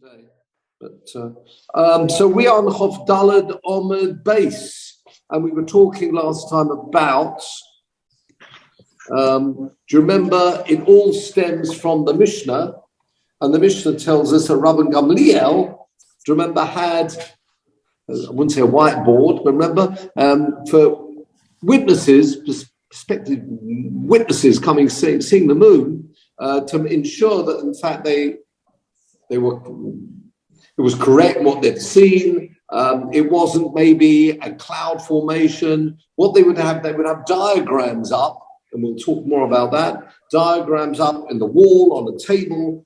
today. But so we are on Chof Daled Omed base, and we were talking last time about. Do you remember? It all stems from the Mishnah, and the Mishnah tells us that Rabban Gamliel, do you remember, had I wouldn't say a whiteboard, but remember for witnesses, prospective witnesses coming seeing the moon, to ensure that in fact they were. It was correct what they'd seen. It wasn't maybe a cloud formation. What they would have diagrams up, and we'll talk more about that. Diagrams up in the wall, on the table,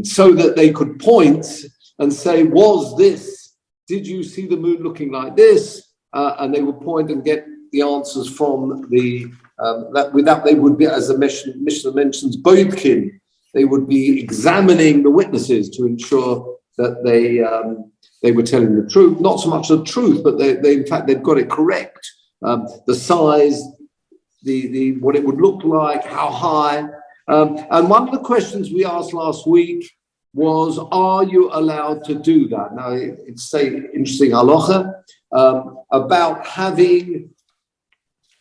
so that they could point and say, did you see the moon looking like this? And they would point and get the answers from that they would be, as the Mishnah mentions, Boidkin. They would be examining the witnesses to ensure that they were telling the truth. Not so much the truth, but they in fact they've got it correct. The size, the what it would look like, how high. And one of the questions we asked last week was, are you allowed to do that? Now it's interesting halacha about having.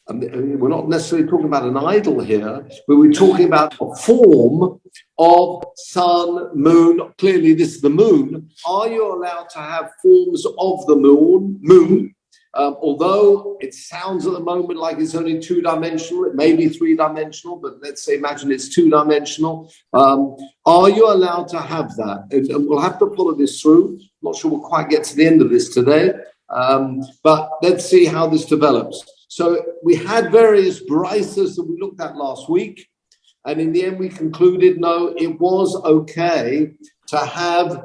We're not necessarily talking about an idol here, but we're talking about a form of sun, moon. Clearly, this is the moon. Are you allowed to have forms of the moon? Although it sounds at the moment like it's only two-dimensional, it may be three-dimensional, but let's say, imagine it's two-dimensional. Are you allowed to have that? And we'll have to follow this through. I'm not sure we'll quite get to the end of this today, but let's see how this develops. So we had various brises that we looked at last week, and in the end we concluded, no, it was okay to have,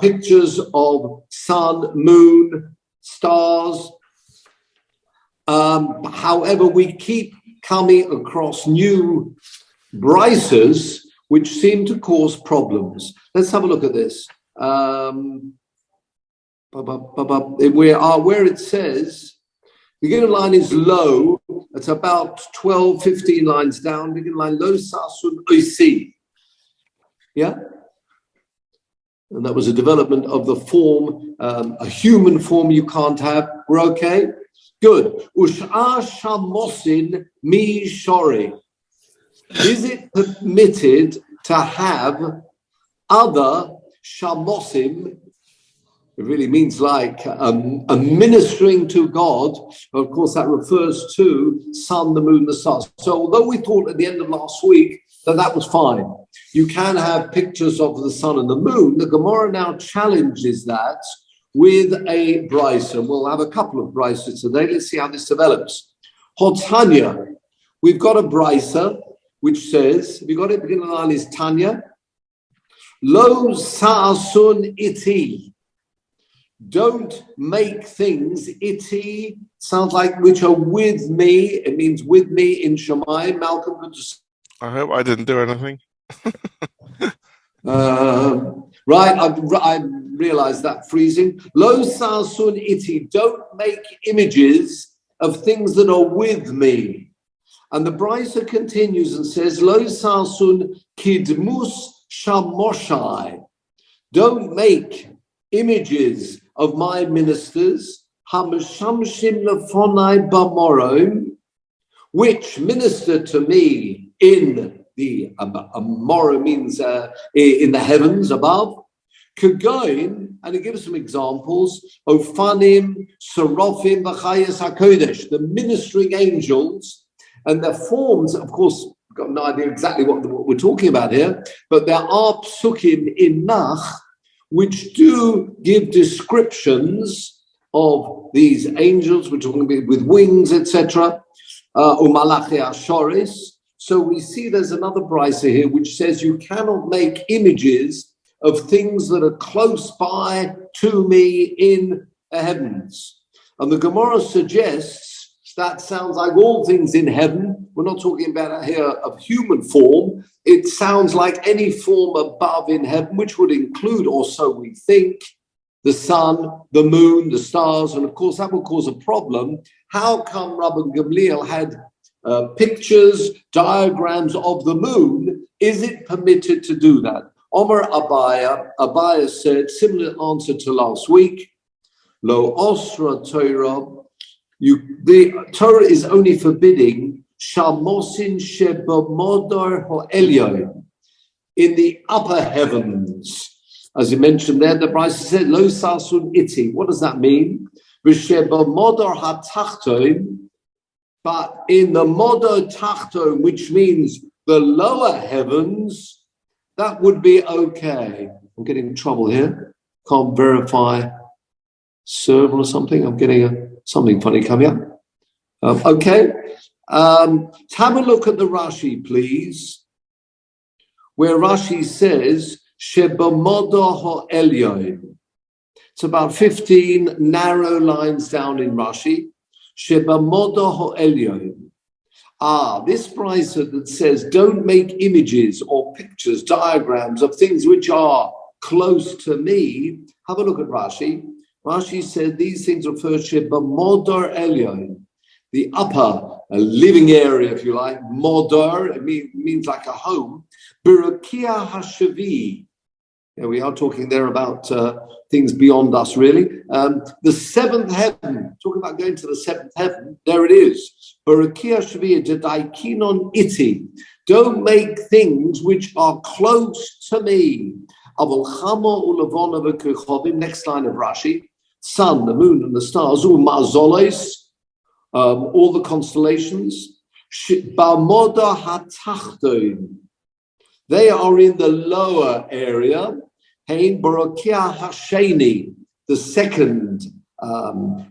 pictures of sun, moon, stars. However, we keep coming across new brises which seem to cause problems. Let's have a look at this. Where it says, the beginning line is low. It's about 12, 15 lines down. Beginning line, low sasun oisi. Yeah? And that was a development of the form, a human form you can't have. We're okay? Good. Ush'ar shamosin mi shori. Is it permitted to have other shamosim? It really means like a ministering to God. Of course, that refers to sun, the moon, the stars. So although we thought at the end of last week that was fine, you can have pictures of the sun and the moon, the Gemara now challenges that with a brisa. And we'll have a couple of brises today. Let's see how this develops. Hotanya, we've got a brisa which says, have you got it? The beginning line is Tanya. Lo sa'asun iti. Don't make things iti, sounds like which are with me. It means with me in Shammai. Malcolm, good to see. I hope I didn't do anything. Right, I realized that freezing. Lo sasun iti, don't make images of things that are with me. And the Brisa continues and says, Lo sasun kidmus shamoshai. Don't make images of my ministers, Hamashamshim lefonai bamorom, which minister to me in the Amora means in the heavens above. Kagoin, and it gives some examples, Ophanim, Seraphim, B'chayas HaKodesh, the ministering angels, and their forms, of course, I've got no idea exactly what we're talking about here, but there are psukim in Nach which do give descriptions of these angels, we're talking about with wings, etc. Umalachi Ashoris. So we see there's another brisa here which says you cannot make images of things that are close by to me in the heavens. And the Gemara suggests that sounds like all things in heaven. We're not talking about here of human form. It sounds like any form above in heaven, which would include, or so we think, the sun, the moon, the stars, and of course that would cause a problem. How come Rabban Gamliel had pictures, diagrams of the moon? Is it permitted to do that? Omar Abaya said, similar answer to last week, Lo Osra Torah, the Torah is only forbidding Shamosin Shebamodar Ho'elyon, in the upper heavens. As you mentioned there, the Brisa said, Lo Sasun Iti. What does that mean? V'shebamodar HaTachton, but in the Modar Tachton, which means the lower heavens, that would be okay. I'm getting in trouble here. Can't verify server or something. I'm getting something funny coming up. Okay. Have a look at the Rashi, please, where Rashi says, Shebamoda ha'elyon. It's about 15 narrow lines down in Rashi. Shebamoda ha'elyon. This brisa that says, don't make images or pictures, diagrams of things which are close to me. Have a look at Rashi. Rashi said these things refer to Modar Elyon, the upper living area, if you like. Modar, it means like a home. Birakia Hashavi. Yeah, we are talking there about things beyond us, really. The seventh heaven, talking about going to the seventh heaven, there it is. Barakia Shavi Jadaikinon Iti. Don't make things which are close to me. Next line of Rashi. Sun, the moon, and the stars, all the constellations. Bamoda hatachton. They are in the lower area. Hein Barakia Hasheni, the second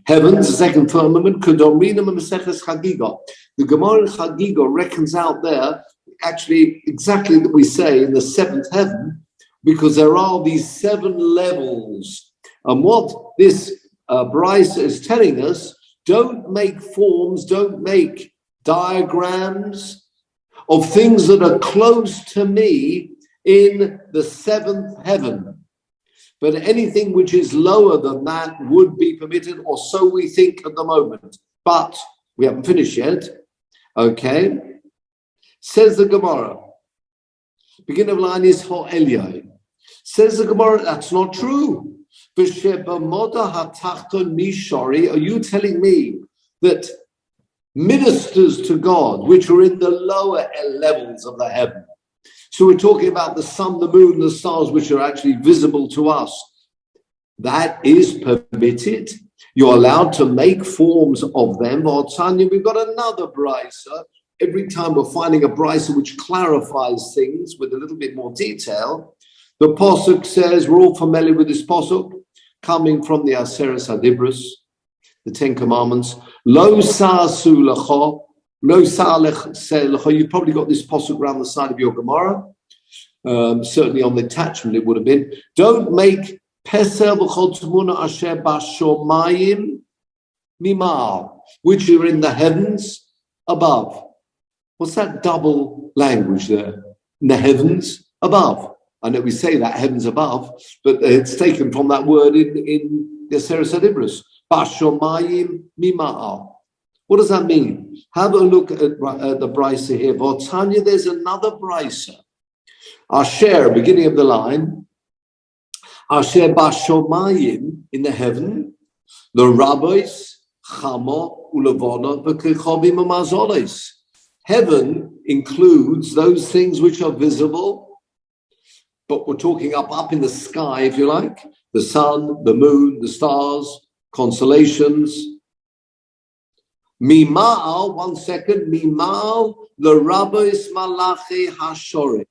heavens, the second firmament. Kudominam Maseches Chagiga. The Gemara in Chagiga reckons out there actually exactly that we say in the seventh heaven, because there are these 7 levels. And what this Brisa is telling us, don't make forms, don't make diagrams of things that are close to me in the 7th heaven. But anything which is lower than that would be permitted, or so we think at the moment. But we haven't finished yet. Okay. Says the Gemara. Beginning of line is Ho'elyon. Says the Gemara, that's not true. Are you telling me that ministers to God, which are in the lower levels of the heaven, so we're talking about the sun, the moon, the stars, which are actually visible to us, that is permitted? You're allowed to make forms of them. Or Tanya, we've got another brisa. Every time we're finding a brisa which clarifies things with a little bit more detail. The Pasuk says, we're all familiar with this Pasuk, coming from the Aseres Hadibros, the 10 Commandments. Lo sa'asu lecha, lo sa'alech lecha. You've probably got this Pasuk around the side of your Gemara. Certainly on the attachment it would have been. Don't make Peser v'chol tmuna asher b'shomayim mimar, which are in the heavens above. What's that double language there? In the heavens above. I know we say that heavens above, but it's taken from that word in the Aseres Hadibros. Bashomayim mima'al. What does that mean? Have a look at the brisa here. V'tanya, there's another brisa. Asher, beginning of the line. Asher bashomayim, in the heaven. The rabbis, chamo, ulavona, v'kechovim amazoles. Heaven includes those things which are visible, but we're talking up in the sky, if you like, the sun, the moon, the stars, constellations. Mima'al, 1 second, Mima'al, the rabbis malachi hashore.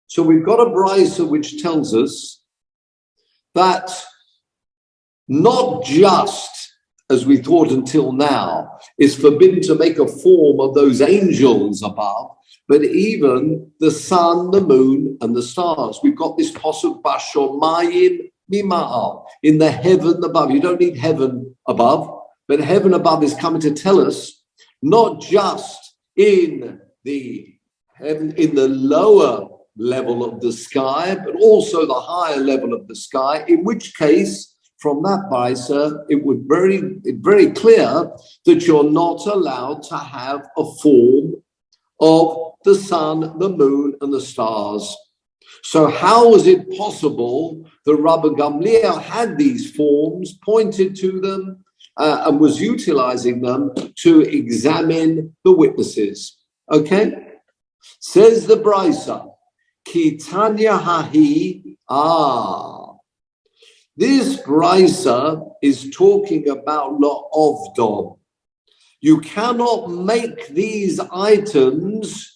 So we've got a brisa which tells us that not just, as we thought until now, is forbidden to make a form of those angels above, but even the sun, the moon, and the stars. We've got this pasuk bashomayim mima'al, in the heaven above. You don't need heaven above, but heaven above is coming to tell us not just in the heaven, in the lower level of the sky, but also the higher level of the sky. In which case, from that brisa, it would very clear that you're not allowed to have a form of the sun, the moon, and the stars. So how was it possible that Rabbi Gamliel had these forms, pointed to them, and was utilizing them to examine the witnesses? Okay? Says the Brisa, Ki Tanya Hahi, this Brisa is talking about La'ovdom. You cannot make these items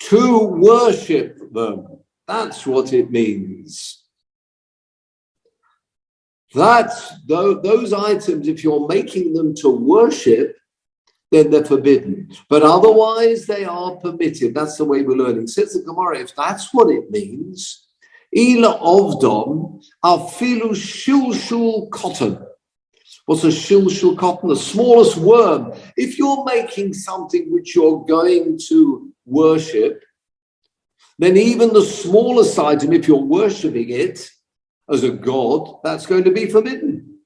to worship them. That's what it means. Those items, if you're making them to worship, then they're forbidden. But otherwise, they are permitted. That's the way we're learning. Says the Gemara, if that's what it means, Ila Ovdom afilu shilshul cotton. What's a shilshul cotton? The smallest worm. If you're making something which you're going to worship, then even the smallest item, if you're worshipping it as a god, that's going to be forbidden.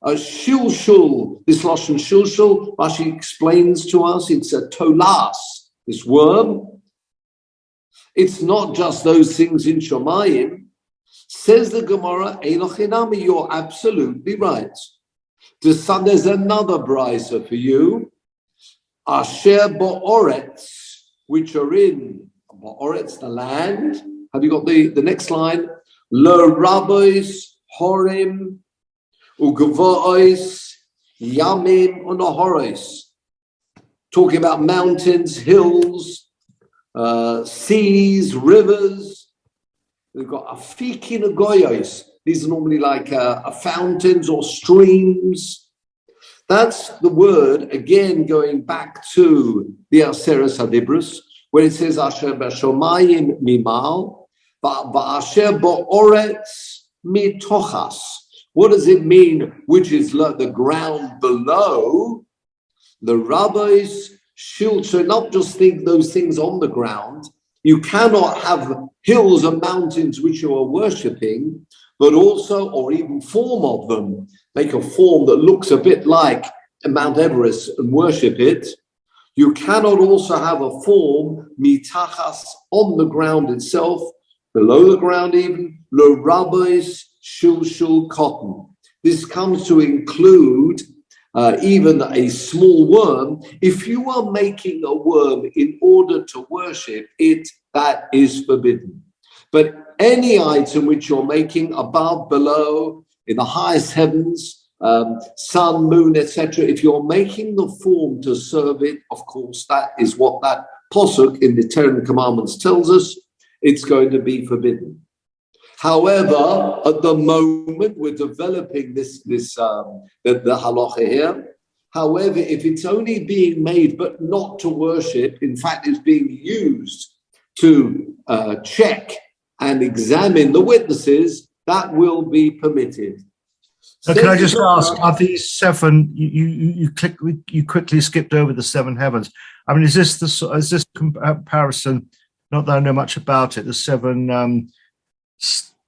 A shilshul, this lashon shilshul, Rashi explains to us, it's a tolas, this worm. It's not just those things in Shomayim. Says the Gemara, Eilochinami, you're absolutely right. There's another brisa for you. Asher bo'oretz, which are in bo'oretz, the land. Have you got the next line? Lo rabbis, horim, ugavois, yamim, unahoris. Talking about mountains, hills, seas, rivers. We've got afikin agoyos. These are normally like fountains or streams. That's the word, again, going back to the Aseres Hadibros, where it says, Asher b'shomayim mimal, v'asher bo'oretz mitochas. What does it mean, which is the ground below? The rabbis should, so not just think those things on the ground. You cannot have hills and mountains which you are worshipping, but also, or even form of them, make a form that looks a bit like Mount Everest and worship it. You cannot also have a form, mitachas, on the ground itself, below the ground even, lo rabbis shulshul cotton. This comes to include even a small worm. If you are making a worm in order to worship it, that is forbidden. But any item which you're making above, below, in the highest heavens, sun, moon, etc., if you're making the form to serve it, of course, that is what that posuk in the Ten Commandments tells us, it's going to be forbidden. However, at the moment we're developing the halacha here. However, if it's only being made but not to worship, in fact, it's being used to check and examine the witnesses, that will be permitted. So can I just ask, are these seven? You quickly skipped over the seven heavens. I mean, is this comparison? Not that I know much about it. The seven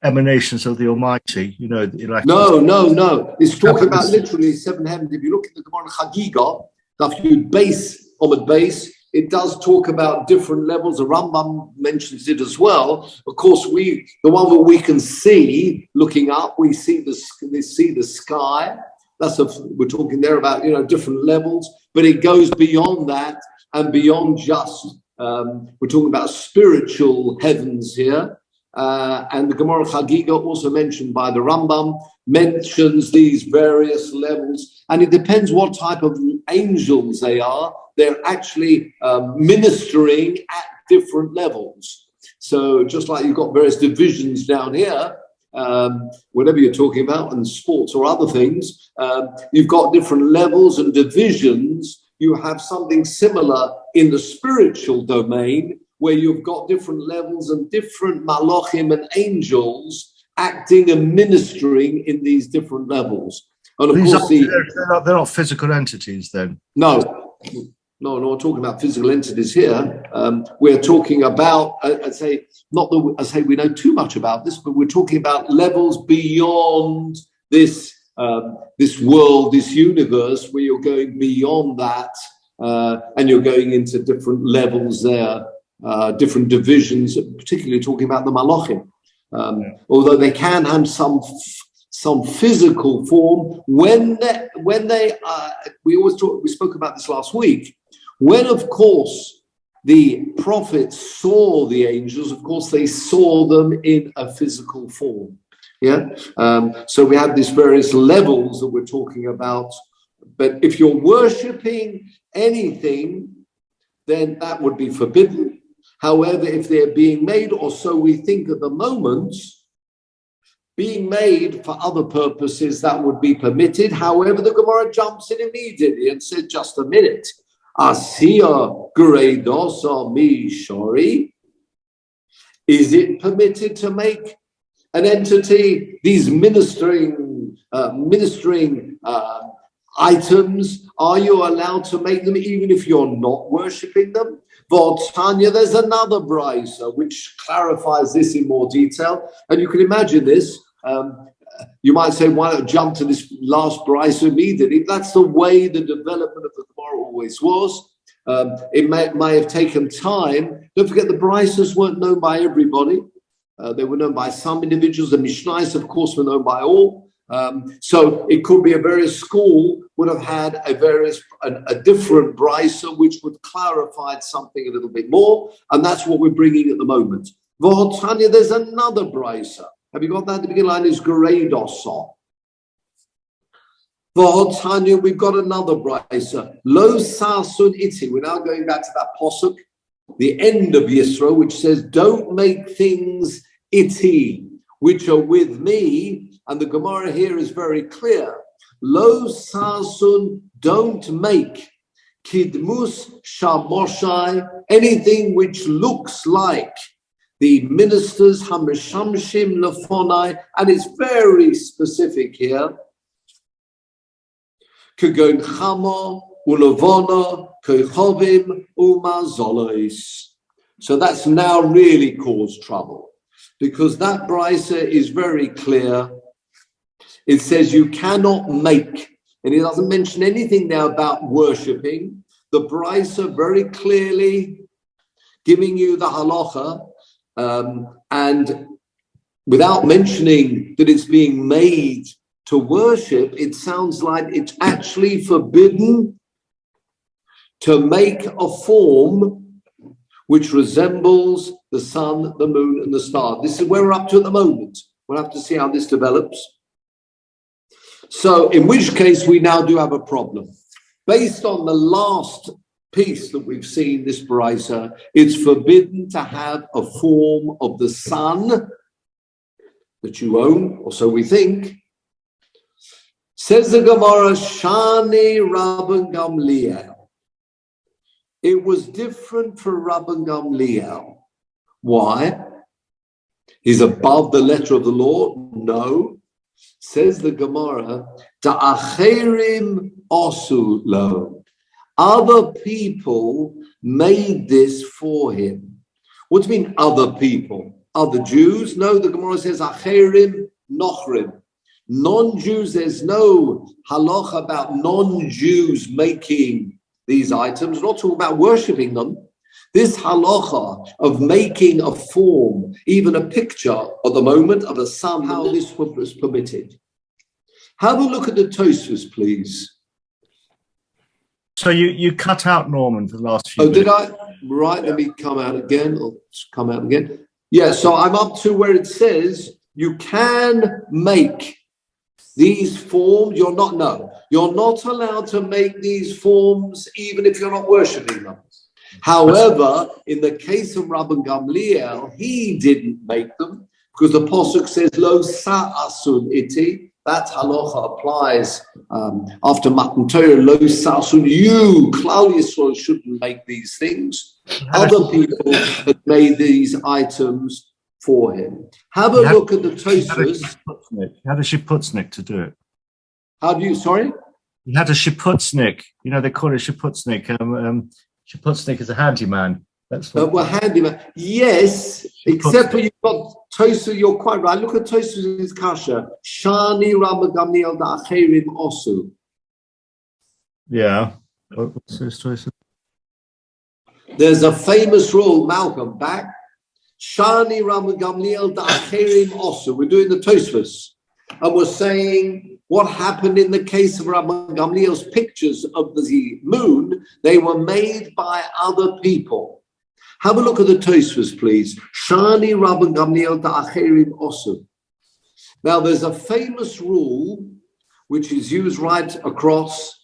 emanations of the Almighty. You know, like no. It's talking about literally seven heavens. If you look at the Gemara Chagiga, Daf Yud Beis, Omid Beis, it does talk about different levels. The Rambam mentions it as well. Of course, the one that we can see looking up, we see the sky. We're talking there about different levels, but it goes beyond that and beyond just. We're talking about spiritual heavens here. And the Gemara Chagiga, also mentioned by the Rambam, mentions these various levels, and it depends what type of angels they are. They're actually ministering at different levels. So just like you've got various divisions down here, whatever you're talking about, and sports or other things, you've got different levels and divisions. You have something similar in the spiritual domain, where you've got different levels and different malachim and angels acting and ministering in these different levels. And of course, they're not physical entities then? No, we're talking about physical entities here. We're talking about, we know too much about this, but we're talking about levels beyond this world, this universe, where you're going beyond that, and you're going into different levels there. different divisions, particularly talking about the Malachim. Although they can have some physical form when they we spoke about this last week. When, of course, the prophets saw the angels, of course, they saw them in a physical form. Yeah. So we have these various levels that we're talking about. But if you're worshipping anything, then that would be forbidden. However, if they're being made, or so we think at the moment, being made for other purposes, that would be permitted. However, the Gemara jumps in immediately and says, just a minute. Asiya Greidosa Mi Shori. Is it permitted to make an entity these ministering items? Are you allowed to make them even if you're not worshipping them? Tanya, there's another brisa which clarifies this in more detail, and you can imagine this. You might say, why not jump to this last brisa immediately? That's the way the development of the Gemara always was. It may have taken time. Don't forget, the brisas weren't known by everybody. They were known by some individuals. The Mishnais, of course, were known by all. So it could be a various school would have had a different brisa which would clarify something a little bit more, and that's what we're bringing at the moment. Tanya, there's another brisa. Have you got that? The beginning line is Gereidosa. Tanya, we've got another brisa. Lo sasun iti. We're now going back to that posuk, the end of Yisro, which says, don't make things iti, which are with me. And the Gemara here is very clear. Lo sasun, don't make kidmus shamoshai, anything which looks like the ministers hameshamshim lefonai, and it's very specific here. Kegon chama ulavona kechovim umazolois. So that's now really caused trouble, because that brisa is very clear. It says you cannot make, and it doesn't mention anything now about worshipping. The brisa very clearly giving you the halacha, and without mentioning that it's being made to worship, it sounds like it's actually forbidden to make a form which resembles the sun, the moon, and the star. This is where we're up to at the moment. We'll have to see how this develops. So, in which case we now do have a problem. Based on the last piece that we've seen, this brisa, it's forbidden to have a form of the sun that you own, or so we think. Says the Gemara, Shani Rabban Gamliel. It was different for Rabban Gamliel. Why? He's above the letter of the law? No. Says the Gemara, Ta'acherim osu lo. Other people made this for him. What do you mean other people? Other Jews? No, the Gemara says Acherim nochrim. Non-Jews, there's no halacha about non-Jews making these items. We're not talking about worshipping them. This halacha of making a form, even a picture at the moment of a sun, how this was permitted. Have a look at the Tosfos, please. So you cut out Norman for the last few minutes. Did I? Right, let me come out again. I'll come out again. Yeah, so I'm up to where it says you can make these forms. You're not allowed to make these forms even if you're not worshipping them. However, in the case of Rabban Gamliel, he didn't make them because the Pasuk says, Lo sa'asun iti. That halacha applies after Matan Torah. Lo sa'asun, you, Klal Yisrael, shouldn't make these things. Other people had made these items for him. Have a look at the Tosfos. He had a shiputznik to do it. How do you, sorry? He had a shiputznik. You know, they call it shiputznik. Shiputznik is a handyman. That's what. Well, handyman. Yes, except for you've got Tosfos. You're quite right. Look at Tosfos' kasha. Shani Rabban Gamliel da'acherim osu. Yeah. What's this Tosfos? There's a famous rule, Malcolm, back. Shani Rabban Gamliel Da'acherim Osu. We're doing the Tosfos. And we're saying what happened in the case of Rabban Gamliel's pictures of the moon. They were made by other people. Have a look at the Tosfos, please. Shani Rabban Gamliel Da'acherim Osu. Now, there's a famous rule which is used right across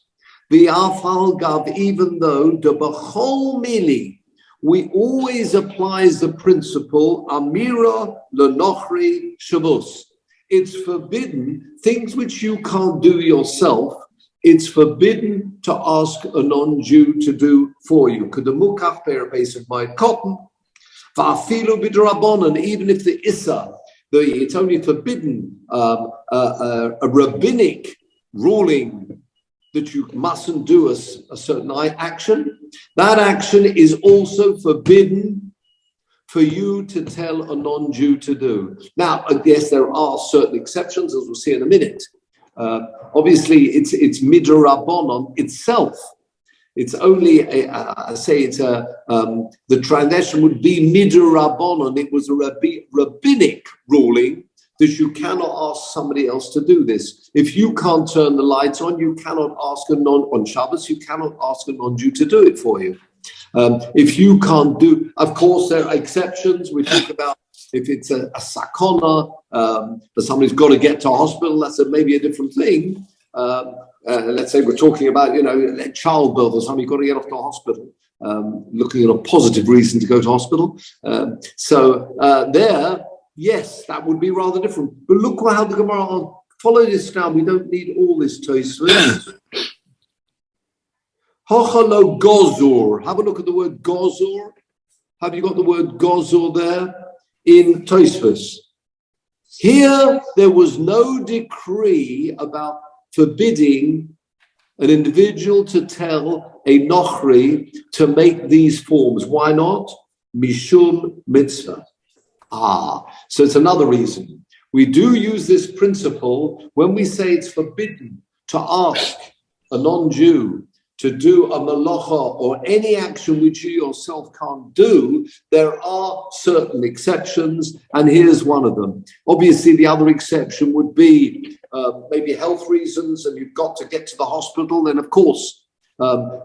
the Afal Gav, even though the B'chol Mili, we always applies the principle Amira Lenochri Shavus. It's forbidden, things which you can't do yourself, it's forbidden to ask a non-Jew to do for you. Kedamukach perabase of my cotton, Va'afilu b'drabanan, even if the Issa, it's only forbidden a rabbinic ruling that you mustn't do a certain action. That action is also forbidden for you to tell a non-Jew to do. Now, I guess there are certain exceptions, as we'll see in a minute. Obviously, it's midrabanon itself. It's only, the translation would be midrabanon. It was a rabbinic ruling that you cannot ask somebody else to do this. If you can't turn the lights on, you cannot ask on Shabbos, you cannot ask a non-Jew to do it for you. If you can't do, of course, there are exceptions. We talk about if it's a sakona, that somebody's got to get to hospital, that's maybe a different thing. Let's say we're talking about, childbirth or something, you've got to get off to a hospital, looking at a positive reason to go to hospital. There, yes, that would be rather different. But look how the Gemara, follow this now, we don't need all this Tosfos. Hochalo gozur. Have a look at the word gozur. Have you got the word gozur there in Tosfos? Here, there was no decree about forbidding an individual to tell a nochri to make these forms. Why not? Mishum mitzvah. So it's another reason. We do use this principle when we say it's forbidden to ask a non-Jew to do a malacha or any action which you yourself can't do. There are certain exceptions, and here's one of them. Obviously, the other exception would be maybe health reasons, and you've got to get to the hospital. Then, of course,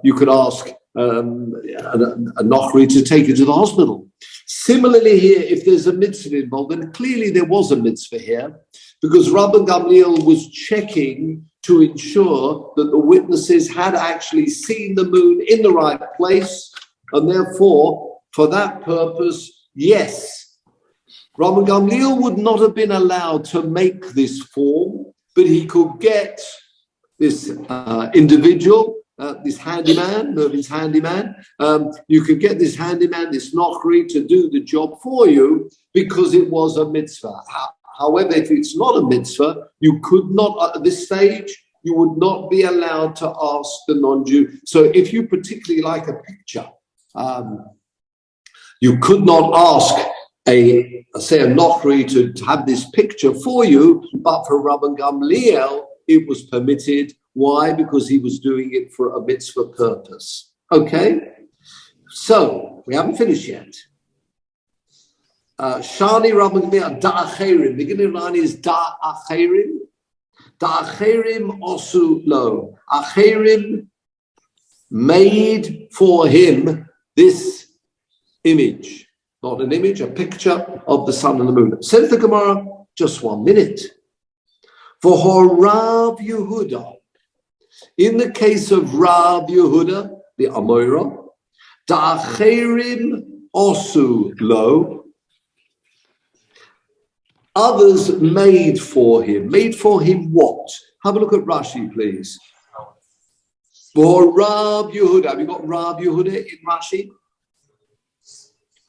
you could ask a nochri to take you to the hospital. Similarly here, if there's a mitzvah involved, then clearly there was a mitzvah here, because Rabban Gamliel was checking to ensure that the witnesses had actually seen the moon in the right place, and therefore, for that purpose, yes, Rabban Gamliel would not have been allowed to make this form, but he could get this individual, this handyman, you could get this handyman, this nochri, to do the job for you because it was a mitzvah. However, if it's not a mitzvah, you could not, at this stage, you would not be allowed to ask the non-Jew. So if you particularly like a picture, you could not ask a nochri to have this picture for you, but for Rabban Gamliel, it was permitted. Why? Because he was doing it for a mitzvah purpose. Okay? So, we haven't finished yet. Shani Rabban Gamliel, Da'acherim. Beginning line is Da'acherim. Da'acherim osu lo. Acherim made for him this image. Not an image, a picture of the sun and the moon. Says the Gemara, just 1 minute. For Rav Yehuda, in the case of Rav Yehuda, the Amoira, Da'acherim osu lo, others made for him. Made for him what? Have a look at Rashi, please. For Rav Yehuda, have you got Rav Yehuda in Rashi?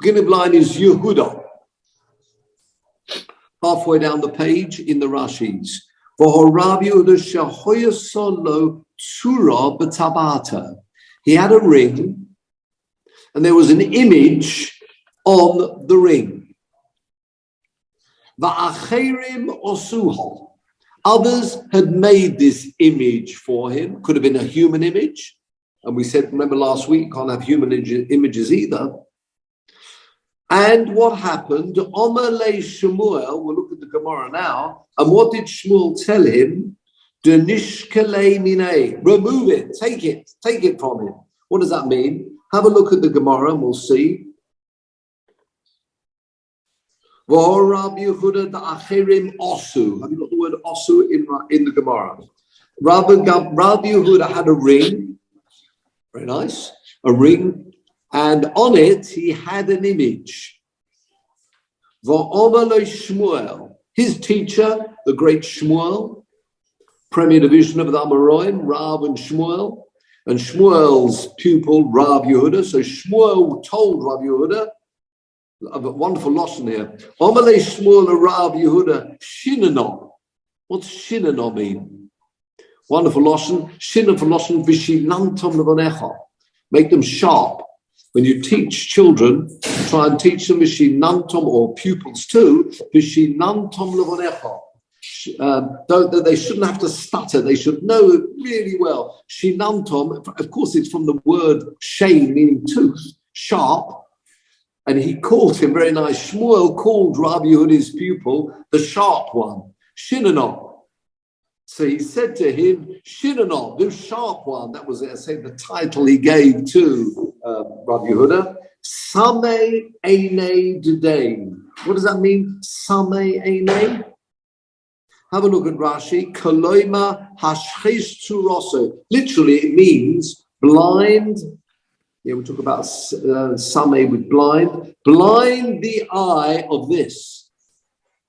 Beginning line is Yehuda. Halfway down the page in the Rashis. For Rav Yehuda shahoya solo tzura b'tabata. He had a ring, and there was an image on the ring. Va'acherim osuha. Others had made this image for him. Could have been a human image. And we said, remember last week, can't have human images either. And what happened? Omer le Shmuel, we'll look at the Gemara now. And what did Shmuel tell him? Denishkele mine, remove it, take it from him. What does that mean? Have a look at the Gemara and we'll see. Rabbi Yehuda da'achirim osu. Have you got the word osu in the Gemara? Rabbi Yehuda had a ring, very nice, a ring, and on it he had an image. Va'omer lo Shmuel, his teacher, the great Shmuel, premier division of the Amoraim, Rav and Shmuel's pupil, Rabbi Yehuda. So Shmuel told Rabbi Yehuda, a wonderful lashon here. Omalei Shmuel Rabbi Yehuda Shinano. What's Shinano mean? Wonderful lashon. Shinano for lashon vishinantom levanecha. Make them sharp. When you teach children, try and teach them vishinantom, or pupils too. Vishinantom levanecha. They shouldn't have to stutter. They should know it really well. Shinantom. Of course, it's from the word shein, meaning tooth, sharp. And he called him, very nice, Shmuel called Rabbi Yehuda's pupil the sharp one, Shinano. So he said to him, Shinano, the sharp one. That was, the title he gave to Rabbi Yehuda. Sameh Einei Dedain. What does that mean? Sameh Einei? Have a look at Rashi. Koloima hashchish turoso. Literally, it means blind. Yeah, we talk about Sameh with blind. Blind the eye of this.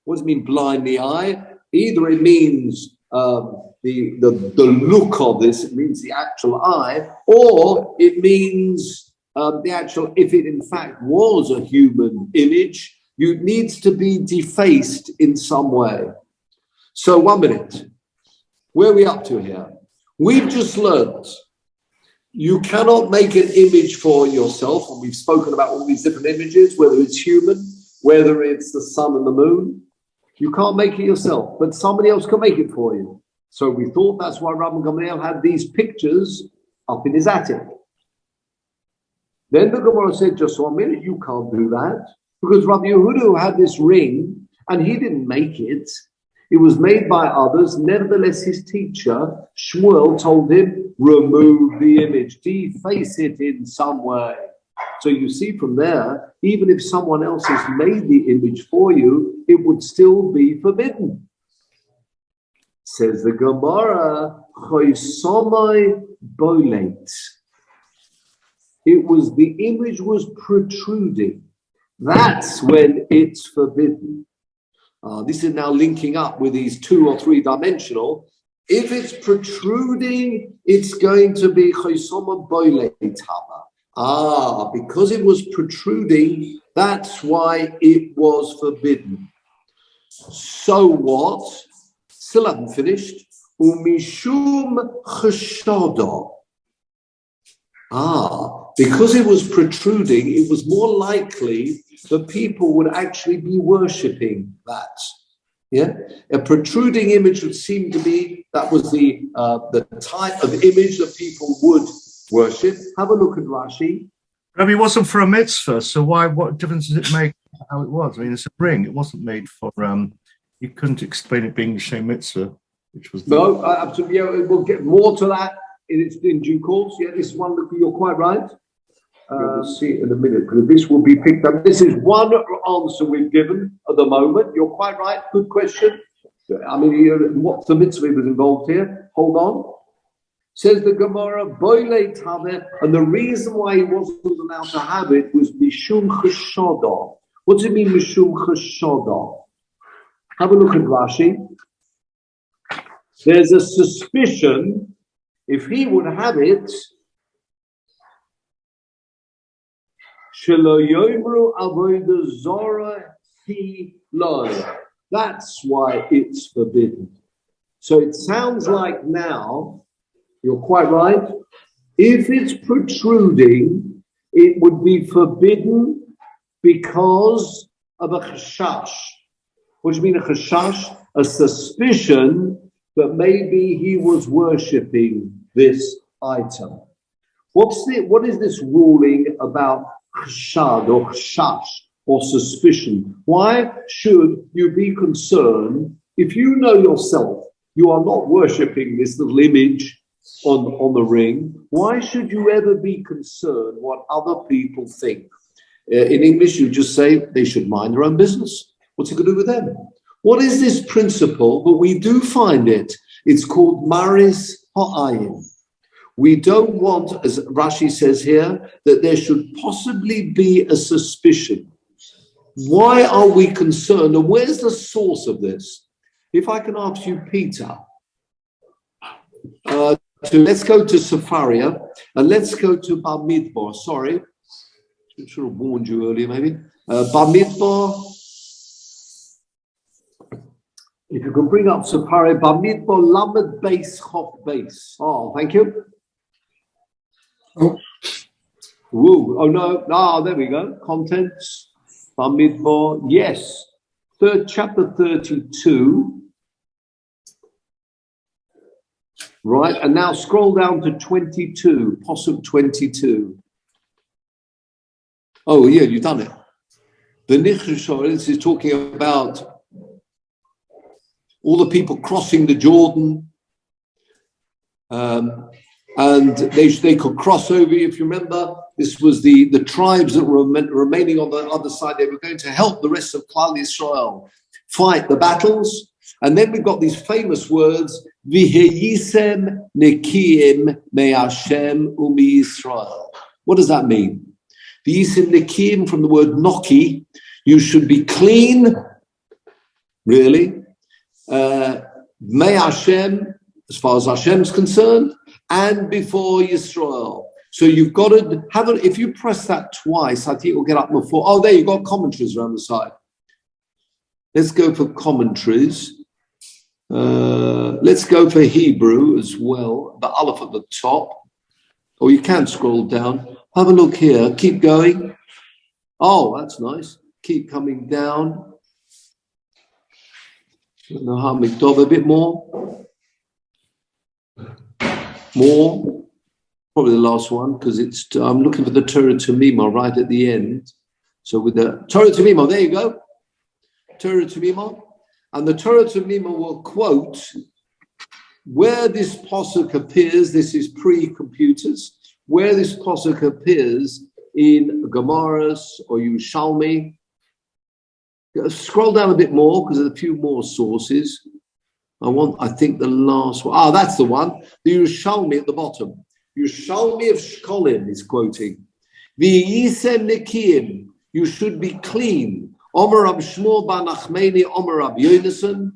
What does it mean, blind the eye? Either it means the look of this, it means the actual eye, or it means the actual, if it in fact was a human image, it needs to be defaced in some way. So 1 minute. Where are we up to here? We've just learned you cannot make an image for yourself, and we've spoken about all these different images, whether it's human, whether it's the sun and the moon. You can't make it yourself, but somebody else can make it for you. So we thought that's why Rabbi Gamliel had these pictures up in his attic. Then the Gemara said, just 1 minute, you can't do that, because Rabbi Yehuda had this ring, and he didn't make it. It was made by others. Nevertheless, his teacher, Shmuel, told him, remove the image, deface it in some way. So you see from there, even if someone else has made the image for you, it would still be forbidden. Says the Gemara, Choisomai Bolet. It was, the image was protruding. That's when it's forbidden. This is now linking up with these 2 or 3 dimensional. If it's protruding, it's going to be chaysoma boiletama. Because it was protruding, that's why it was forbidden. So what? Still haven't finished. Umishum chashada. Because it was protruding, it was more likely that people would actually be worshipping that. Yeah, a protruding image would seem to be, that was the type of image that people would worship. Have a look at Rashi. I mean, it wasn't for a mitzvah, so what difference does it make how it was? I mean, it's a ring. It wasn't made for, you couldn't explain it being the same mitzvah, which was... No, absolutely. Yeah, we'll get more to that in due course. Yeah, this one, you're quite right. We'll see in a minute, because this will be picked up. This is one answer we've given at the moment. You're quite right. Good question. I mean, what's the mitzvah was involved here? Hold on. Says the Gemara, Boile Taveh, and the reason why he wasn't allowed to have it was Mishum Cheshodah. What does it mean, Mishum Cheshodah? Have a look at Rashi. There's a suspicion, if he would have it, that's why it's forbidden. So it sounds like now, you're quite right, if it's protruding, it would be forbidden because of a chashash. What do you mean a chashash? A suspicion that maybe he was worshipping this item. What is this ruling about chashad or chash or suspicion? Why should you be concerned if you know yourself you are not worshipping this little image on the ring? Why should you ever be concerned what other people think? In English, you just say they should mind their own business. What's it going to do with them? What is this principle? But we do find it. It's called maris ha'ayin. We don't want, as Rashi says here, that there should possibly be a suspicion. Why are we concerned? And where's the source of this? If I can ask you, Peter, let's go to Safaria and let's go to Bar Midbar. Sorry, I should have warned you earlier, maybe. Bar Midbar. If you can bring up Safaria, Bar Midbar, Lamed Base, Chof Base. Oh, thank you. Oh. Woo. Oh, no. Ah, there we go. Contents. Bar Midbar. Yes. Chapter 32. Right, and now scroll down to 22, Pasuk 22. Oh, yeah, you've done it. The Nichshor is talking about all the people crossing the Jordan, and they could cross over. If you remember, this was the tribes that were remaining on the other side. They were going to help the rest of Klal Yisrael fight the battles. And then we've got these famous words, V'heyisem nekiim me'Hashem u'mi Yisrael. What does that mean? V'heyisem nekiim, from the word noki, you should be clean, really. Me'Hashem, as far as Hashem's concerned, and before Yisrael. So you've got to have it. If you press that twice, I think you'll get up before. Oh, there you've got commentaries around the side. Let's go for commentaries. Let's go for Hebrew as well, the Aleph at the top. Or you can scroll down. Have a look here. Keep going. Oh, that's nice. Keep coming down. A bit more. More. Probably the last one, because I'm looking for the Torah Tamima right at the end. So with the Torah Tamima, there you go. Torah Tamima. And the Torah Tamima will quote where this pasuk appears. This is pre-computers. Where this pasuk appears in Gemaras or Yerushalmi. Scroll down a bit more because there's a few more sources. I think the last one. Ah, that's the one. The Yerushalmi at the bottom. Yerushalmi of Shkolim is quoting. V'yisem nekiim. You should be clean. Omer Rab Shmuel bar Nachmani, Omer Rab Yonason,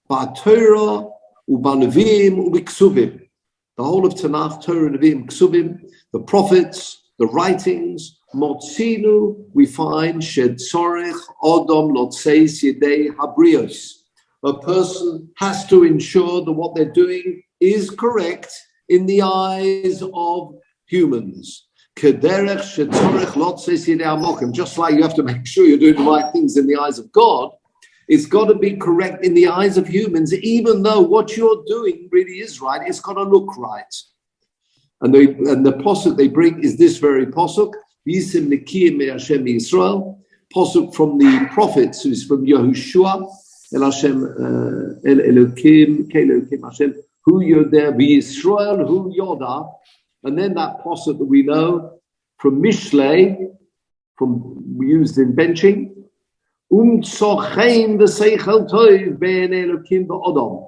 bar Torah, u'bar Nevi'im, u'b'Ksuvim. The whole of Tanakh, Torah, Nevi'im, Ksuvim, the prophets, the writings, Motzinu, we find Shed Tzorech, Odom, Lotzeis, Yedei, Habrios. A person has to ensure that what they're doing is correct in the eyes of humans. Just like you have to make sure you're doing the right things in the eyes of God, it's got to be correct in the eyes of humans, even though what you're doing really is right. It's got to look right. And the posuk they bring is this very posuk, Yisim Nekiim Me'Hashem Yisrael, posuk from the prophets, who's from Yehoshua, El Hashem, El Elokim, Kelokim Hashem, Hu Yoder, V'Yisrael, Hu Yoda. And then that posuk that we know from Mishlei, used in benching, Tzochem v'seichel toiv be'en Elokim ba'odom.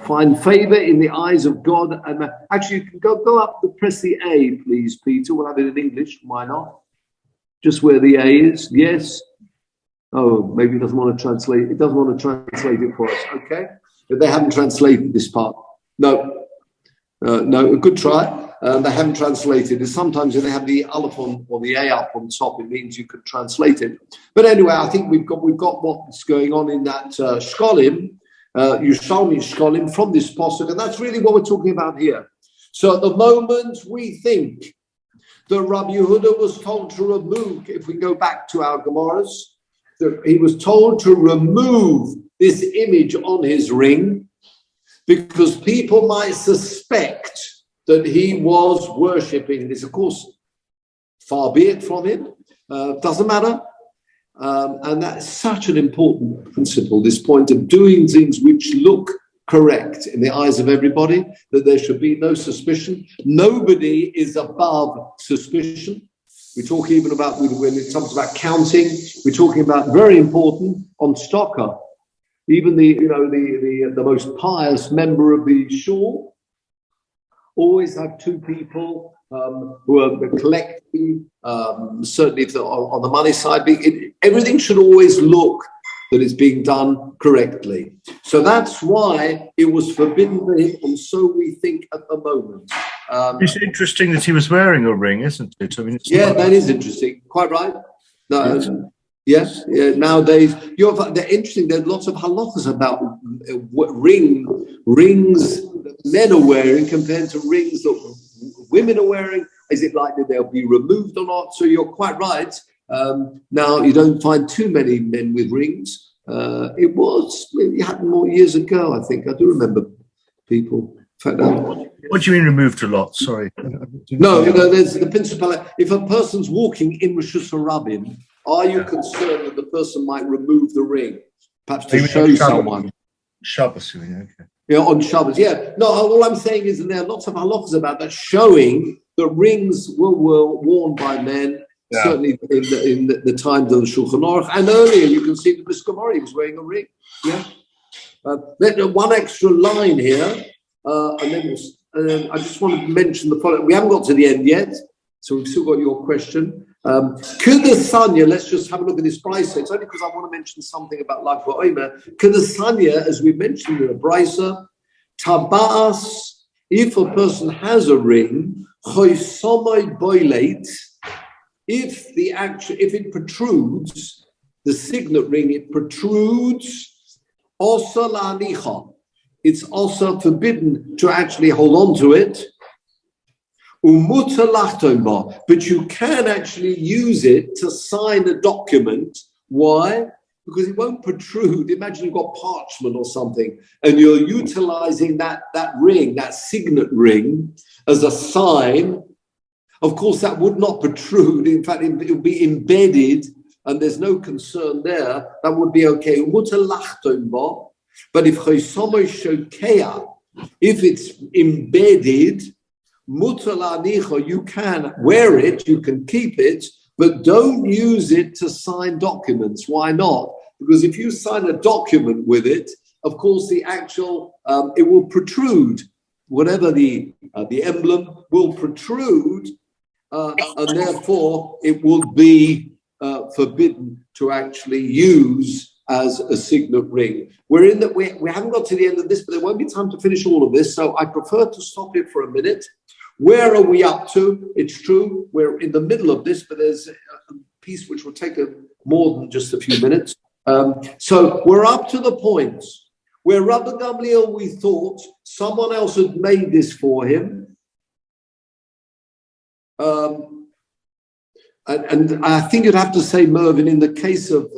Find favor in the eyes of God. And actually, you can go up, press the A, please, Peter. We'll have it in English. Why not? Just where the A is. Yes. Oh, maybe it doesn't want to translate. It doesn't want to translate it for us. Okay. But they haven't translated this part. No, a good try. They haven't translated it. Sometimes if they have the aleph on or the A up on top, it means you could translate it. But anyway, I think we've got what's going on in that Shkolim, Yerushalmi Shkolim from this posuk, and that's really what we're talking about here. So at the moment, we think that Rabbi Yehuda was told to remove, if we go back to our Gemaras, that he was told to remove this image on his ring because people might suspect that he was worshipping this. Of course, far be it from him. Doesn't matter. And that's such an important principle, this point of doing things which look correct in the eyes of everybody, that there should be no suspicion. Nobody is above suspicion. We talk even about, when it comes about counting, we're talking about very important on stocker. Even the most pious member of the shul always have two people who are collecting, certainly if on the money side. Everything should always look that it's being done correctly. So that's why it was forbidden for him, and so we think at the moment. It's interesting that he was wearing a ring, isn't it? I mean, that is interesting. Quite right. No, yes. Nowadays, they're interesting. There's lots of halachas about what rings that men are wearing compared to rings that women are wearing. Is it likely they'll be removed or not? So you're quite right. Now you don't find too many men with rings. It happened more years ago, I think. I do remember people. In fact, what do you mean removed a lot? Sorry. No, there's the principle. If a person's walking in Rishus Harabim, are you concerned that the person might remove the ring, perhaps to show someone? Shabbos, you mean? Okay. Yeah, on Shabbos. Yeah. No, all I'm saying is that there are lots of halachas about that showing that rings were worn by men. Yeah. Certainly in the times of the Shulchan Aruch, and earlier you can see the Biskamori was wearing a ring. Yeah. One extra line here, and then I just wanted to mention the following. We haven't got to the end yet, so we've still got your question. Kedasanya, let's just have a look at this brisa. It's only because I want to mention something about Lag BaOmer. Kedasanya, as we mentioned in the brisa, tabas. If a person has a ring, choisomai boilate. If it protrudes, the signet ring, it protrudes, also la'anicha. It's also forbidden to actually hold on to it. But you can actually use it to sign a document. Why? Because it won't protrude. Imagine you've got parchment or something, and you're utilizing that ring, that signet ring, as a sign. Of course, that would not protrude. In fact, it would be embedded, and there's no concern there. That would be okay. But if it's embedded, you can wear it, you can keep it, but don't use it to sign documents. Why not? Because if you sign a document with it, of course, the actual it will protrude. Whatever the emblem will protrude. And therefore, it will be forbidden to actually use as a signet ring. We haven't got to the end of this, but there won't be time to finish all of this. So I prefer to stop here for a minute. Where are we up to? It's true, we're in the middle of this, but there's a piece which will take more than just a few minutes. So we're up to the point where Rabbi Gamliel, we thought someone else had made this for him. And I think you'd have to say, Mervyn, in the case of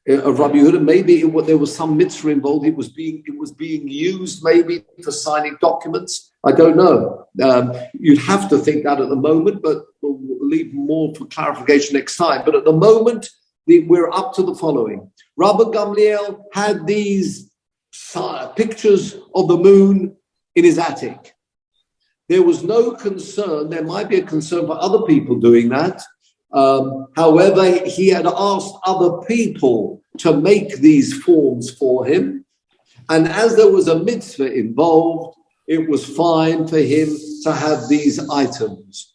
Rabbi Yehuda, maybe there was some mitzvah involved. It was being used maybe for signing documents. I don't know. You'd have to think that at the moment, but we'll leave more for clarification next time. But at the moment, we're up to the following. Rabbi Gamliel had these pictures of the moon in his attic. There was no concern. There might be a concern for other people doing that. However, he had asked other people to make these forms for him. And as there was a mitzvah involved, it was fine for him to have these items.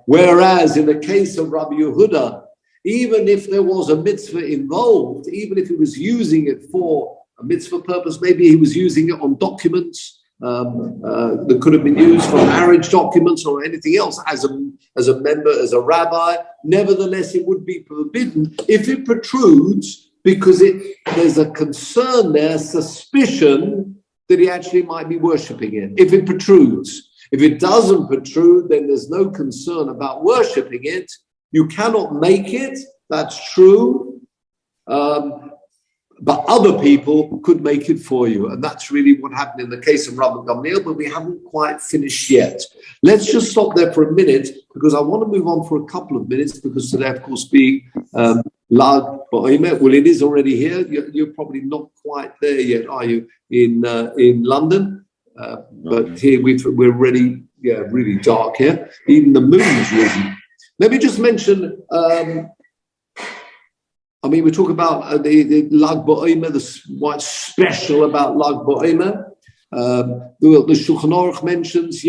Whereas in the case of Rabbi Yehuda, even if there was a mitzvah involved, even if he was using it for a mitzvah purpose, maybe he was using it on documents, that could have been used for marriage documents or anything else as a member, as a rabbi. Nevertheless, it would be forbidden if it protrudes, because there's a concern there, suspicion that he actually might be worshipping it. If it protrudes. If it doesn't protrude, then there's no concern about worshipping it. You cannot make it, that's true. but other people could make it for you. And that's really what happened in the case of Rabbi Gamliel, but we haven't quite finished yet. Let's just stop there for a minute, because I want to move on for a couple of minutes, because today, of course, being Lag Ba'omer. Well, it is already here. You're probably not quite there yet, are you, in London? But here we're already, really dark here. Even the moon's risen. Let me just mention... we talk about the Lag Ba'omer, what's special about Lag Ba'omer. The Shulchan Aruch mentions,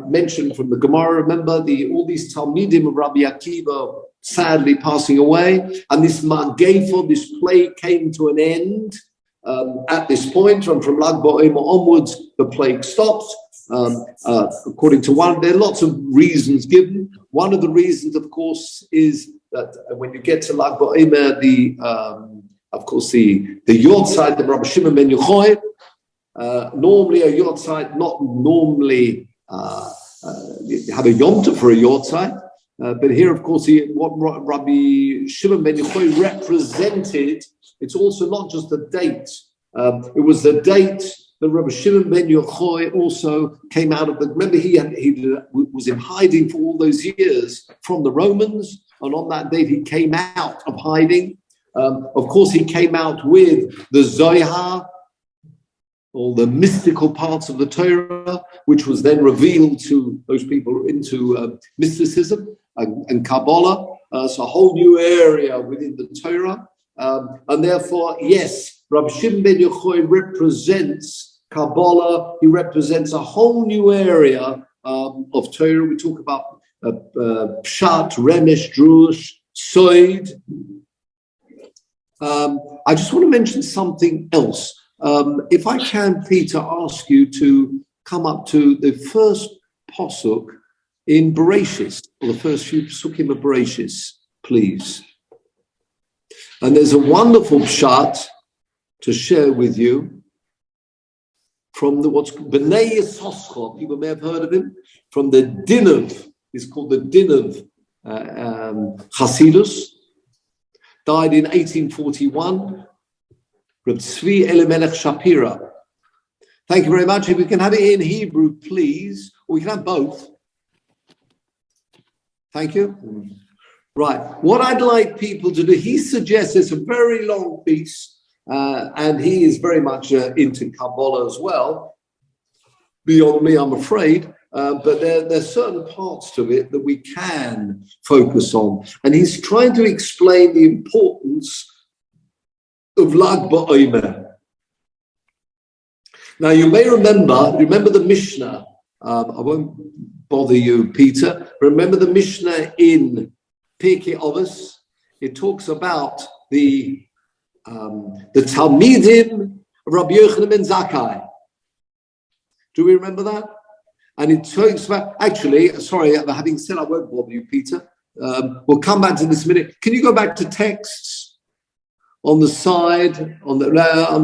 mentioned from the Gemara, remember, all these Talmidim of Rabbi Akiva sadly passing away, and this Magefo, this plague came to an end at this point, and from Lag Ba'omer onwards, the plague stops. According to there are lots of reasons given. One of the reasons, of course, is that when you get to Lag Ba'omer, the Yortzeit of Rabbi Shimon ben Yochai, normally a Yortzeit, not normally have a Yom Tov for a Yortzeit, but here, of course, what Rabbi Shimon ben Yochai represented, it's also not just a date. It was the date that Rabbi Shimon ben Yochai also came out of remember, he was in hiding for all those years from the Romans, and on that date he came out of hiding. Of course, he came out with the Zohar, all the mystical parts of the Torah, which was then revealed to those people into mysticism and Kabbalah. So a whole new area within the Torah. And therefore, yes, Rabbi Shimon ben Yochai represents Kabbalah. He represents a whole new area of Torah. We talk about Pshat, Remesh, Drush, Soid. I just want to mention something else. If I can, Peter, ask you to come up to the first posuk in Bereshis, or the first few psukim of Bereshis, please. And there's a wonderful pshat to share with you from what's B'nai Yisoscha. People may have heard of him. From the Din of, it's called the Din of Chasidus. Died in 1841. Reb Tzvi Elimelech Shapira. Thank you very much. If we can have it in Hebrew, please, or we can have both. Thank you. Right. What I'd like people to do, he suggests it's a very long piece, and he is very much into Kabbalah as well. Beyond me, I'm afraid. But there's certain parts to it that we can focus on. And he's trying to explain the importance of Lag Ba'omer. Now, you may remember the Mishnah. I won't bother you, Peter. Remember the Mishnah in Pirkei Avos. It talks about the Talmidim of Rabbi Yochanan ben Zakkai. Do we remember that? And it talks about, actually, sorry, having said I won't bother you, Peter. We'll come back to this in a minute. Can you go back to texts on the side, on the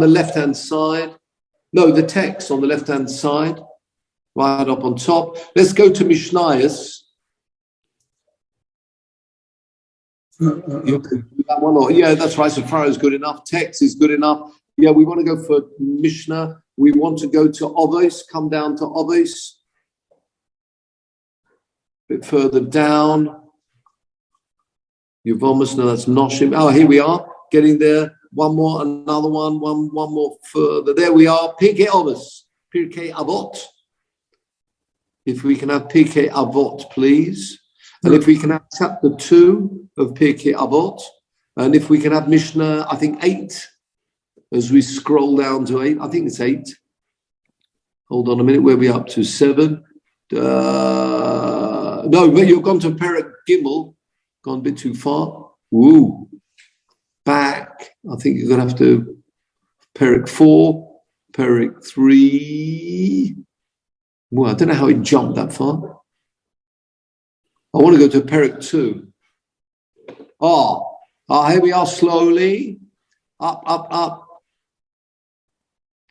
left-hand side? No, the text on the left-hand side, right up on top. Let's go to Mishnayos. You can do that one, or yeah, that's right. Safari is good enough. Text is good enough. Yeah, we want to go for Mishnah. We want to go to Avos. Come down to Avos. A bit further down. You've almost know that's Noshim. Oh, here we are. Getting there. One more, another one more further. There we are. Pirkei Avos. Pirkei Avot. If we can have Pirkei Avot, please. And if we can have chapter 2 of Pirkei Avot, and if we can have Mishnah, I think 8, as we scroll down to 8. I think it's 8. Hold on a minute, where are we up to? 7. No, but you've gone to Perek Gimel, gone a bit too far. Woo. Back. I think you're going to have to Perek 4, Perek 3. Well, I don't know how it jumped that far. I want to go to Perek 2. Here we are, slowly. Up.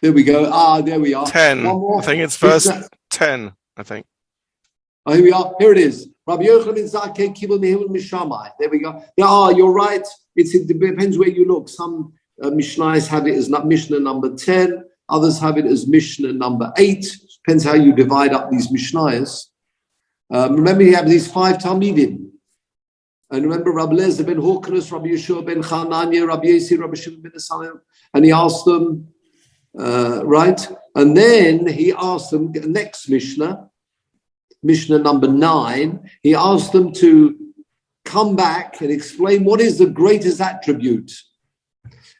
There we go. There we are. 10. I think it's verse 10, I think. Here we are. Here it is. Rabbi Yochanan ben Zakkai kibul mehil mishamai. There we go. Yeah, you're right. It depends where you look. Some Mishnayos have it as Mishnah number 10. Others have it as Mishnah number 8. Depends how you divide up these Mishnayos. Remember, you have these 5 Talmidim. And remember, Rabbi Lezer ben Horkanus, Rabbi Yeshua ben Chananya, Rabbi Yossi, Rabbi Shimon ben Asalim. And he asked them, right? And then he asked them, next Mishnah, Mishnah number 9, he asked them to come back and explain what is the greatest attribute.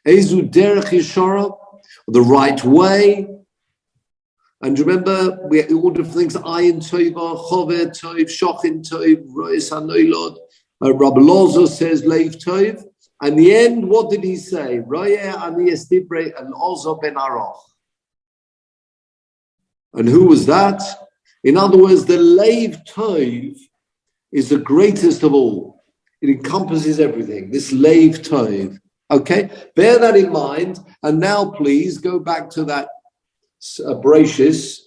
Ezu derech yeshara, the right way. And remember, we all different things, ayin tova, chover tov, shochin tov, rois hanoilod. Rabbi Lozo says leiv tov. And the end, what did he say? Royeh aniyas dibrei and ozo ben aroch. And who was that? In other words, the leiv tov is the greatest of all. It encompasses everything, this leiv tov. Okay, bear that in mind. And now please go back to that Bereshis.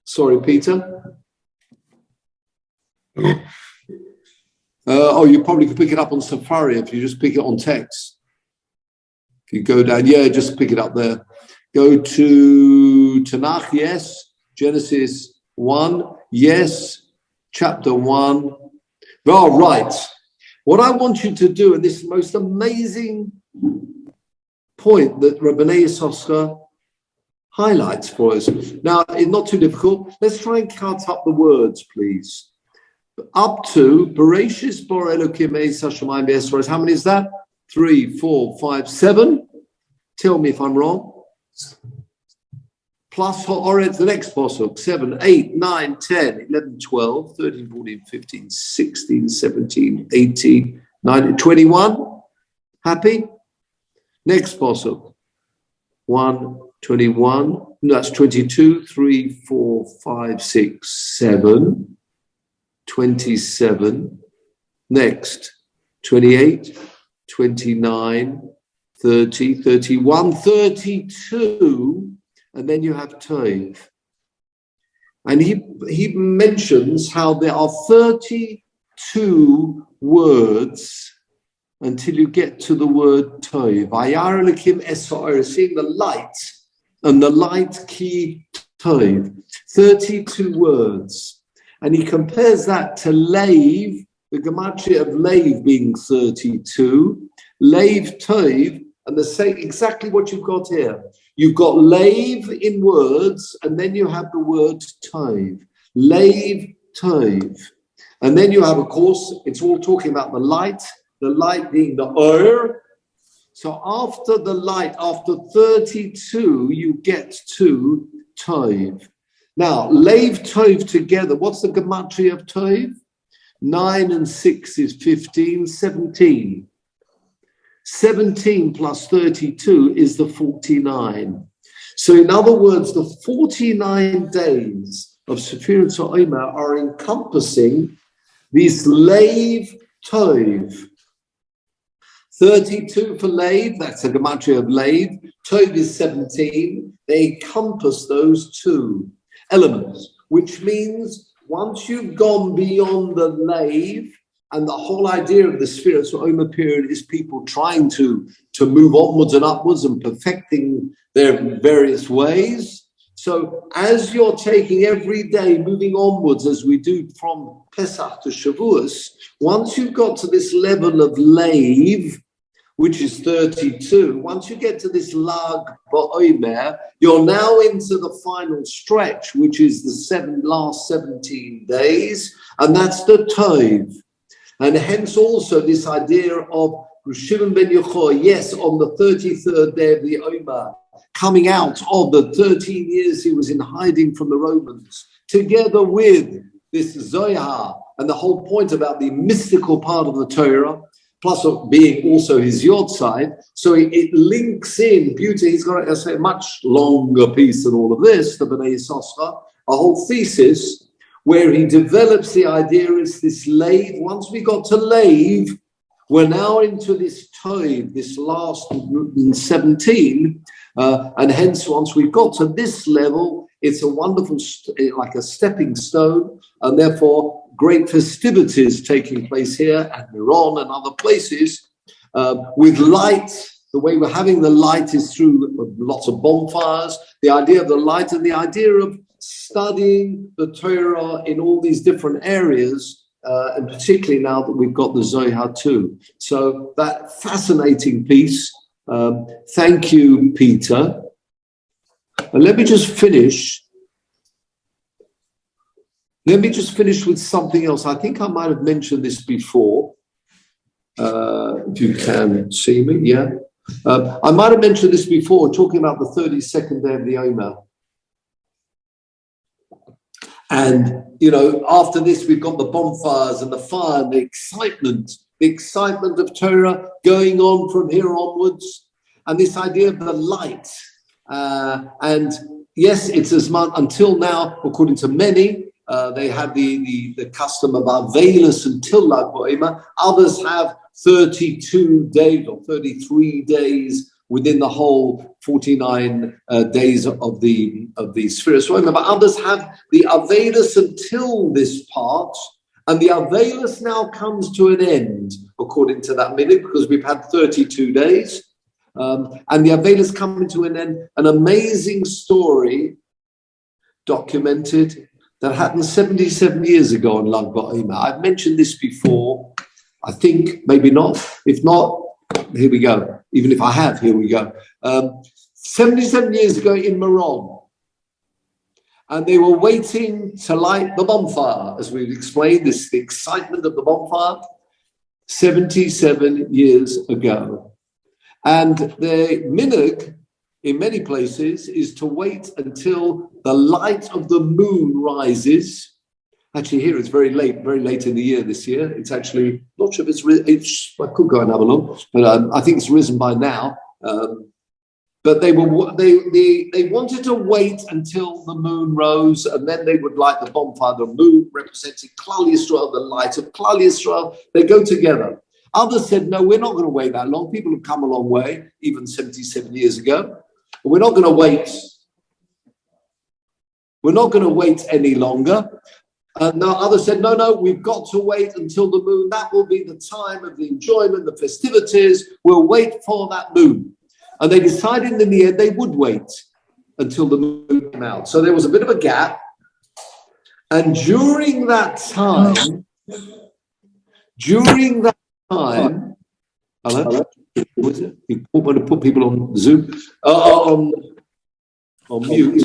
Sorry, Peter. You probably could pick it up on Safari if you just pick it on text. If you go down, just pick it up there. Go to Tanakh, yes. Genesis 1, yes. Chapter 1. All right. What I want you to do, and this most amazing point that Rabbeinu Yisroel highlights for us. Now, it's not too difficult. Let's try and count up the words, please. Up to Bereshis Bar Elokim Eis Hashemayim V'Yisrael. How many is that? 3, 4, 5, 7. Tell me if I'm wrong. Plus Ha'oretz, the next pasuk, 7, 8, 9, 10, 11, 12, 13, 14, 15, 16, 17, 18, 19, 21. Happy? Next pasuk. 1, 21. No, that's 22, 3, 4, 5, 6, 7. 27. Next. 28, 29, 30, 31, 32. And then you have Tov. And he mentions how there are 32 words until you get to the word Tov. Vayar Elokim es ha'orez, seeing the light, and the light ki Tov. 32 words. And he compares that to Leiv, the gematria of Leiv being 32, Leiv Tov, and the same exactly what you've got here. You've got Leiv in words, and then you have the word Tov. Leiv Tov. And then you have, of course, it's all talking about the light being the Or. So after the light, after 32, you get to Tov. Now, Leiv Tov together, what's the gematria of Tov? 9 and 6 is 15, 17. 17 plus 32 is the 49. So in other words, the 49 days of Sefirat Ha'omer are encompassing this Leiv Tov. 32 for Leiv, that's the gematria of Leiv. Tov is 17. They encompass those two elements, which means once you've gone beyond the Leiv, and the whole idea of the Sefirat Ha'omer period is people trying to move onwards and upwards and perfecting their various ways. So as you're taking every day, moving onwards, as we do from Pesach to Shavuos, once you've got to this level of Leiv, which is 32, once you get to this Lag Ba'omer, you're now into the final stretch, which is the last 17 days, and that's the Tov. And hence also this idea of Shimon ben Yochai, yes, on the 33rd day of the Omer, coming out of the 13 years he was in hiding from the Romans, together with this Zohar and the whole point about the mystical part of the Torah, plus being also his Yod side. So it links in beauty. He's got a much longer piece than all of this, the B'nai Yisroel, a whole thesis where he develops the idea is this Leiv. Once we got to Leiv, we're now into this Tov, this last 17, and hence once we've got to this level, it's a wonderful, like a stepping stone, and therefore great festivities taking place here at Miron and other places, with light the way we're having the light is through lots of bonfires, the idea of the light and the idea of studying the Torah in all these different areas, and particularly now that we've got the Zohar too. So that fascinating piece. Thank you, Peter. And let me just finish. Let me just finish with something else. I think I might have mentioned this before. If you can see me, yeah. I might have mentioned this before, talking about the 32nd day of the Omer. And, you know, after this, we've got the bonfires and the fire and the excitement of Torah going on from here onwards. And this idea of the light. And yes, it's as much until now, according to many, they have the custom of Avelis until Lag BaOmer. Others have 32 days or 33 days within the whole 49 days of the Sfiras Omer. But others have the Avelis until this part, and the Avelis now comes to an end, according to that minute, because we've had 32 days. And the Avelis coming to an end. An amazing story documented that happened 77 years ago on Lag BaOmer. I've mentioned this before. I think maybe not. If not, here we go. Even if I have, here we go. 77 years ago in Meron. And they were waiting to light the bonfire, as we've explained, the excitement of the bonfire, 77 years ago. And the minhag in many places is to wait until the light of the moon rises. Actually, here it's very late in the year this year. It's actually, not sure if I could go and have a look, but I think it's risen by now. But they wanted to wait until the moon rose, and then they would light the bonfire. The moon representing Klal Yisrael, the light of Klal Yisrael. They go together. Others said, no, we're not going to wait that long. People have come a long way, even 77 years ago. But we're not going to wait. We're not going to wait any longer. And now others said, no, we've got to wait until the moon. That will be the time of the enjoyment, the festivities. We'll wait for that moon. And they decided in the end they would wait until the moon came out. So there was a bit of a gap. And during that time, hello? What is it? You want to put people on Zoom? On mute.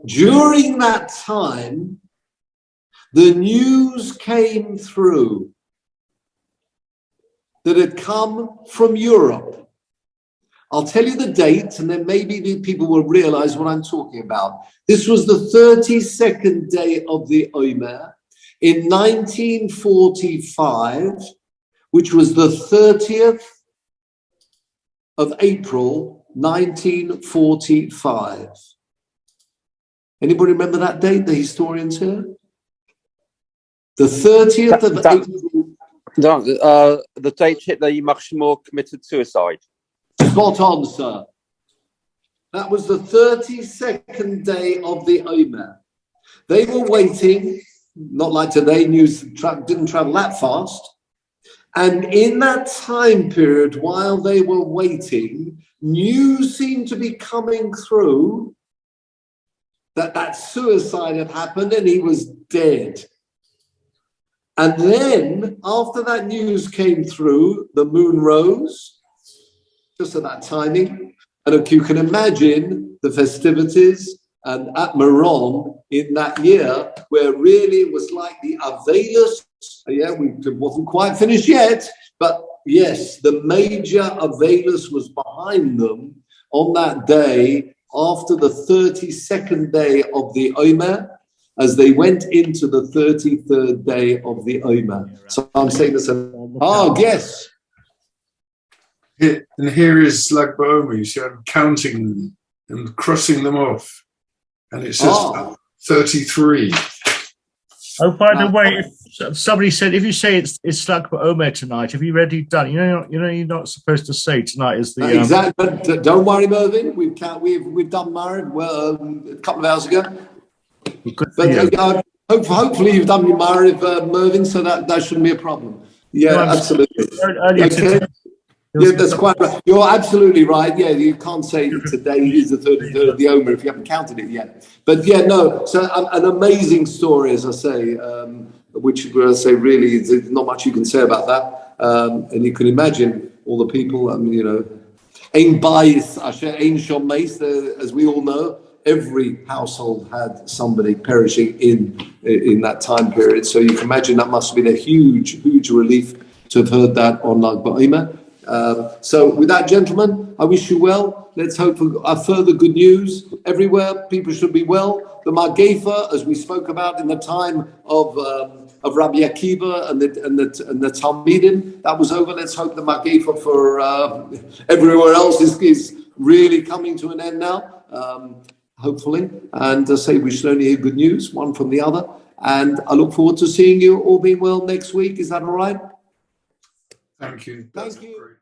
During that time, the news came through that had come from Europe. I'll tell you the date, and then maybe the people will realize what I'm talking about. This was the 32nd day of the Omer in 1945, which was the 30th of April, 1945. Anybody remember that date, the historians here? The 30th of April. No, the date Hitler Ymach Shmor committed suicide. Spot on, sir. That was the 32nd day of the Omer. They were waiting, not like today, news didn't travel that fast. And in that time period, while they were waiting, news seemed to be coming through that suicide had happened and he was dead. And then, after that news came through, the moon rose, just at that timing. And you can imagine the festivities and at Meron in that year, where really it was like the Avelis. It wasn't quite finished yet, but yes, the major Avelis was behind them on that day, after the 32nd day of the Omer, as they went into the 33rd day of the Omer. So I'm saying this. Yes. And here is Lag BaOmer. You see, I'm counting them and crossing them off. And it says 33. Oh, by the way, if somebody said, if you say it's Lag BaOmer tonight, have you already done? You're not supposed to say tonight is the exactly. But don't worry, Mervyn. We've done Marib a couple of hours ago. But hopefully you've done your Marib, Mervyn, so that shouldn't be a problem. Yeah, absolutely. Earlier today, Yeah, that's quite right. You're absolutely right. Yeah, you can't say today is the 33rd of the Omer if you haven't counted it yet. But yeah, no. So an amazing story, as I say, which I say really there's not much you can say about that. And you can imagine all the people. Ein bayis asher ein shom meis, as we all know, every household had somebody perishing in that time period. So you can imagine that must have been a huge, huge relief to have heard that on Lag BaOmer. So with that, gentlemen, I wish you well. Let's hope for further good news everywhere. People should be well. The Margefa, as we spoke about in the time of Rabbi Akiva and the Talmidim, that was over. Let's hope the Margefa for everywhere else is really coming to an end now, hopefully. And say we should only hear good news, one from the other. And I look forward to seeing you all being well next week. Is that all right? Thank you. Thank you. Great.